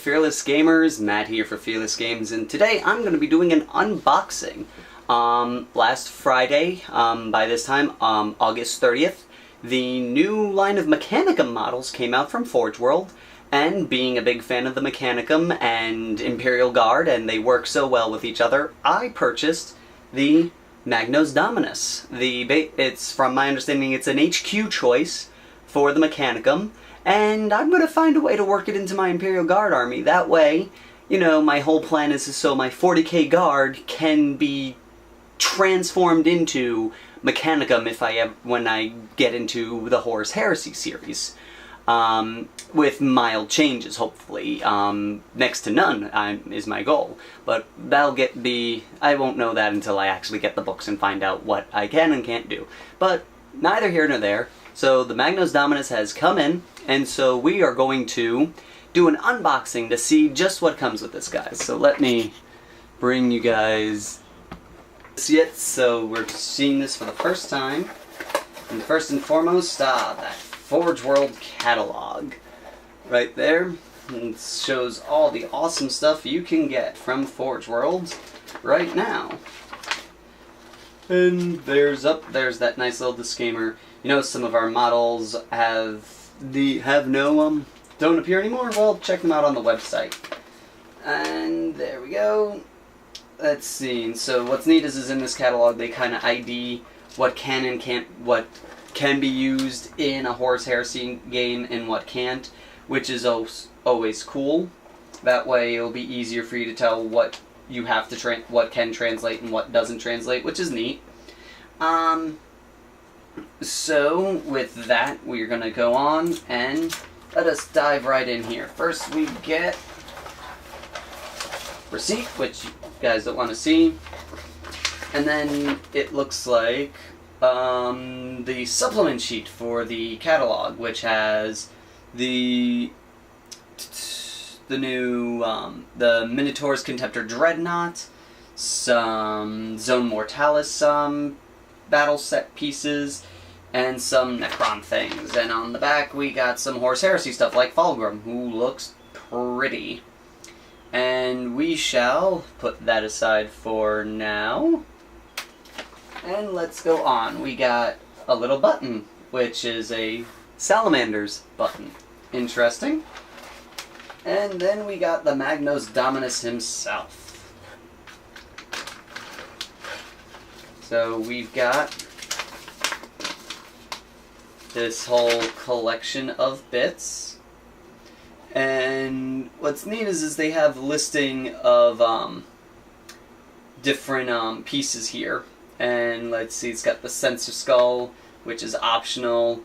Fearless Gamers, Matt here for Fearless Games, and today I'm going to be doing an unboxing. Last Friday, by this time, August 30th, the new line of Mechanicum models came out from Forge World, and being a big fan of the Mechanicum and Imperial Guard, and they work so well with each other, I purchased the Magos Dominus. It's, from my understanding, it's an HQ choice for the Mechanicum, and I'm going to find a way to work it into my Imperial Guard army. That way, you know, my whole plan is so my 40k Guard can be transformed into Mechanicum when I get into the Horus Heresy series. With mild changes, hopefully. Next to none is my goal. But I won't know that until I actually get the books and find out what I can and can't do. But neither here nor there. So the Magos Dominus has come in, and so we are going to do an unboxing to see just what comes with this, guys. So let me bring you guys see it. So we're seeing this for the first time. And first and foremost, that Forge World catalog right there. It shows all the awesome stuff you can get from Forge World right now. And there's that nice little disclaimer. You know, some of our models don't appear anymore. Well, check them out on the website. And there we go. Let's see. So what's neat is in this catalog they kind of ID what can be used in a Horus Heresy game and what can't, which is always cool. That way it'll be easier for you to tell what you have to what can translate and what doesn't translate, which is neat. So with that, we're gonna go on and let us dive right in here. First we get receipt, which you guys don't want to see, and then it looks like the supplement sheet for the catalog, which has the new the Minotaur's Contemptor Dreadnought, some Zone Mortalis battle set pieces, and some Necron things. And on the back we got some Horus Heresy stuff like Fulgrim, who looks pretty. And we shall put that aside for now. And let's go on. We got a little button, which is a Salamander's button. Interesting. And then we got the Magos Dominus himself. So we've got this whole collection of bits. And what's neat is they have listing of different pieces here. And let's see, it's got the sensor skull, which is optional,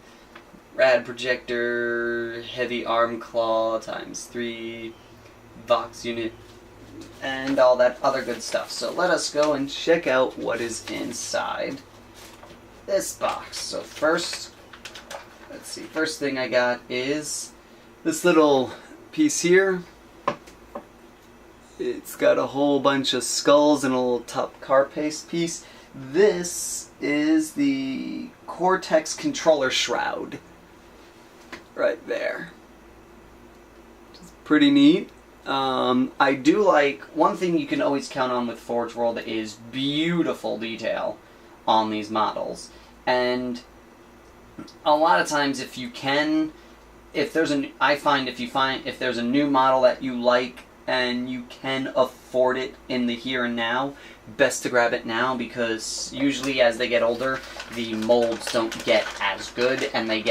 rad projector, heavy arm claw ×3, Vox unit, and all that other good stuff. So let us go and check out what is inside this box. So first, let's see, first thing I got is this little piece here. It's got a whole bunch of skulls and a little top carapace piece. This is the Cortex controller shroud right there. Which is pretty neat. I do like, one thing you can always count on with Forge World is beautiful detail on these models. And a lot of times if there's a new model that you like and you can afford it in the here and now, best to grab it now, because usually as they get older, the molds don't get as good and they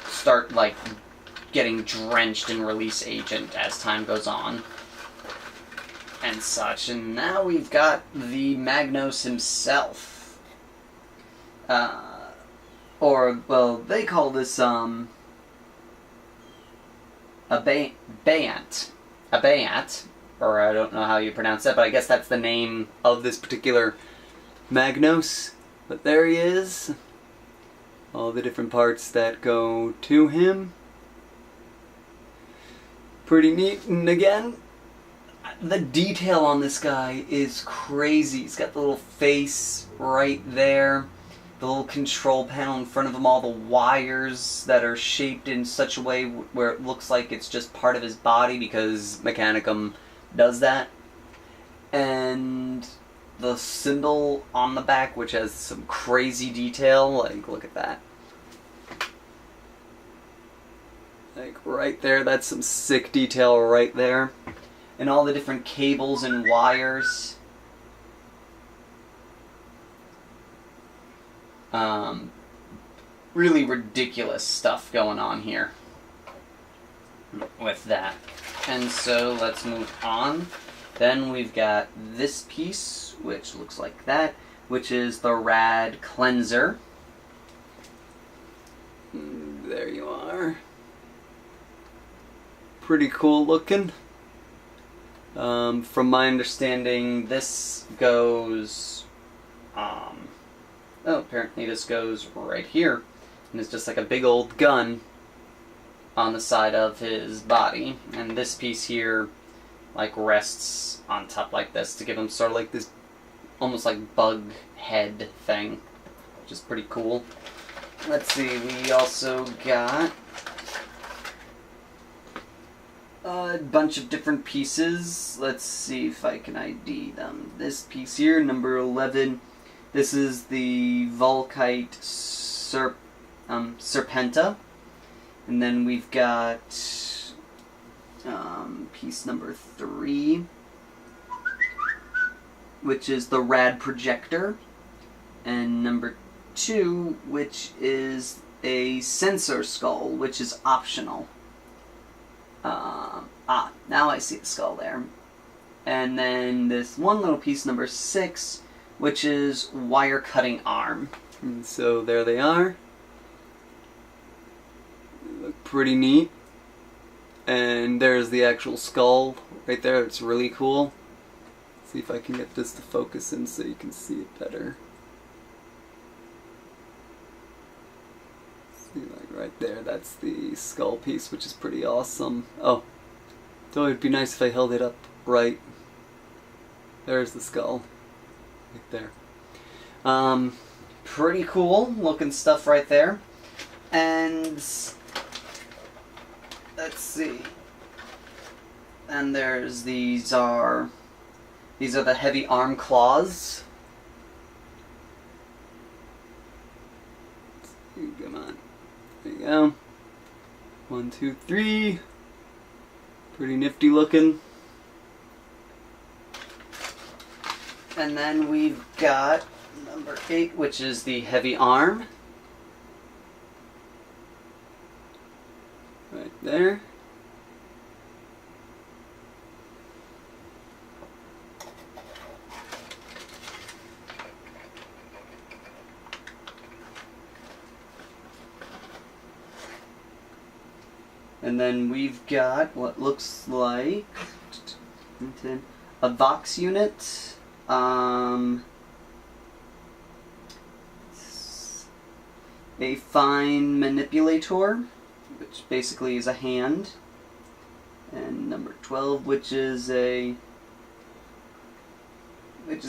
start getting drenched in release agent as time goes on and such. And now we've got the Magos himself. Or, well, they call this a Bayant, or I don't know how you pronounce that, but I guess that's the name of this particular Magos. But there he is. All the different parts that go to him. Pretty neat. And again, the detail on this guy is crazy. He's got the little face right there. the little control panel in front of him, all the wires that are shaped in such a way where it looks like it's just part of his body because Mechanicum does that. And the symbol on the back, which has some crazy detail, like, look at that. Like, right there, that's some sick detail right there. And all the different cables and wires. Really ridiculous stuff going on here with that. And so let's move on. Then we've got this piece, which looks like that, which is the Rad Cleanser. There you are. Pretty cool looking. From my understanding, this goes, apparently this goes right here. And it's just like a big old gun on the side of his body. And this piece here, like, rests on top like this to give him sort of like this almost like bug head thing, which is pretty cool. Let's see, we also got a bunch of different pieces. Let's see if I can ID them. This piece here, number 11, this is the Volkite Serpenta. And then we've got piece number 3, which is the Rad Projector. And number 2, which is a sensor skull, which is optional. Now I see the skull there. And then this one little piece, number 6, which is wire cutting arm. And so there they are. They look pretty neat. And there's the actual skull right there. It's really cool. Let's see if I can get this to focus in so you can see it better. See, like right there, that's the skull piece, which is pretty awesome. Oh, so it'd be nice if I held it up right. There's the skull. Right there. Pretty cool looking stuff right there. And let's see. And there's these are the heavy arm claws. Come on. There you go. 1, 2, 3. Pretty nifty looking. And then we've got number 8, which is the heavy arm. Right there. And then we've got what looks like a Vox unit. A fine manipulator, which basically is a hand. And number 12, which is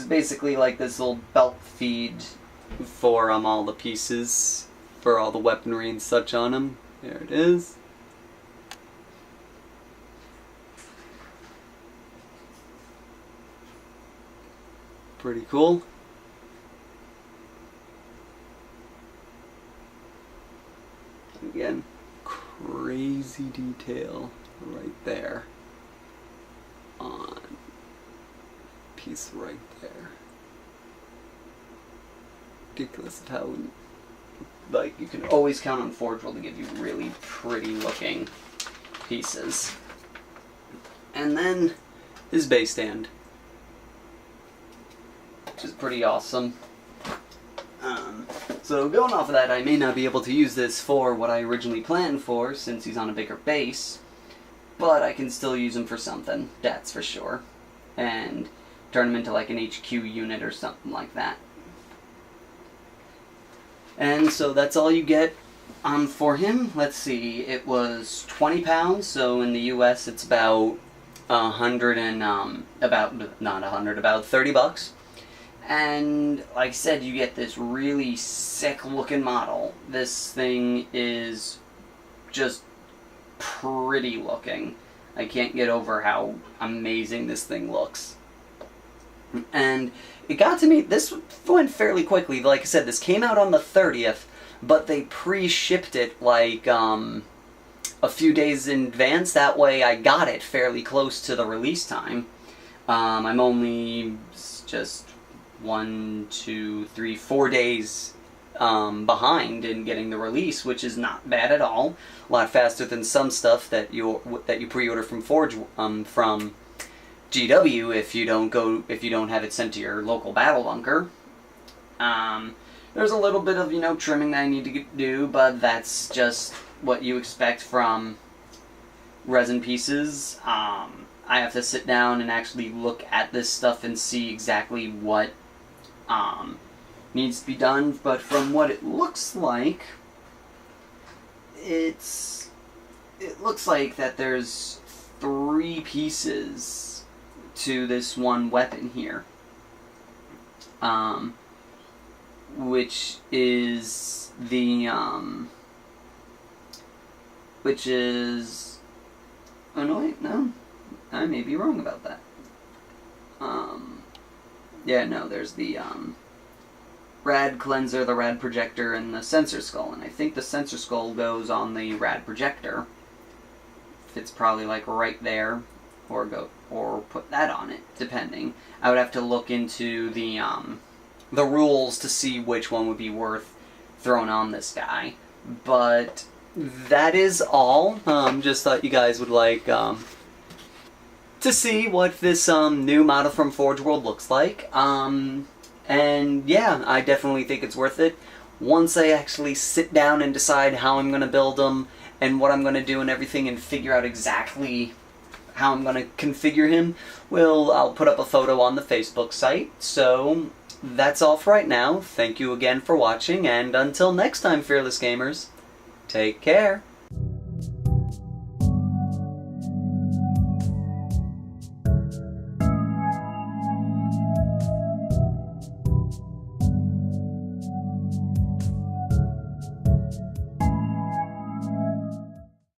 basically like this little belt feed for all the pieces, for all the weaponry and such on them. There it is. Pretty cool. Again, crazy detail right there on piece right there. Ridiculous how, like, you can always count on Forge World to give you really pretty looking pieces. And then his base stand, which is pretty awesome. So going off of that, I may not be able to use this for what I originally planned for, since he's on a bigger base, but I can still use him for something, that's for sure, and turn him into like an HQ unit or something like that. And so that's all you get for him. Let's see, it was 20 pounds, so in the US it's about about 30 bucks. And like I said, you get this really sick looking model. This thing is just pretty looking. I can't get over how amazing this thing looks. And it got to me, this went fairly quickly. Like I said, this came out on the 30th, but they pre-shipped it like a few days in advance. That way I got it fairly close to the release time. I'm only just 4 days behind in getting the release, which is not bad at all. A lot faster than some stuff that you pre-order from from GW if you don't have it sent to your local battle bunker. There's a little bit of trimming that I need to do, but that's just what you expect from resin pieces. I have to sit down and actually look at this stuff and see exactly what needs to be done, but from what it looks like, it looks like that there's 3 pieces to this one weapon here, which is oh no, wait, no, I may be wrong about that. Yeah, no, there's the rad cleanser, the rad projector, and the sensor skull, and I think the sensor skull goes on the rad projector. It's probably like right there, or put that on it, depending. I would have to look into the rules to see which one would be worth throwing on this guy. But that is all. Just thought you guys would like to see what this new model from Forge World looks like. And yeah, I definitely think it's worth it. Once I actually sit down and decide how I'm going to build them and what I'm going to do and everything, and figure out exactly how I'm going to configure him, I'll put up a photo on the Facebook site. So that's all for right now. Thank you again for watching, and until next time, Fearless Gamers, take care.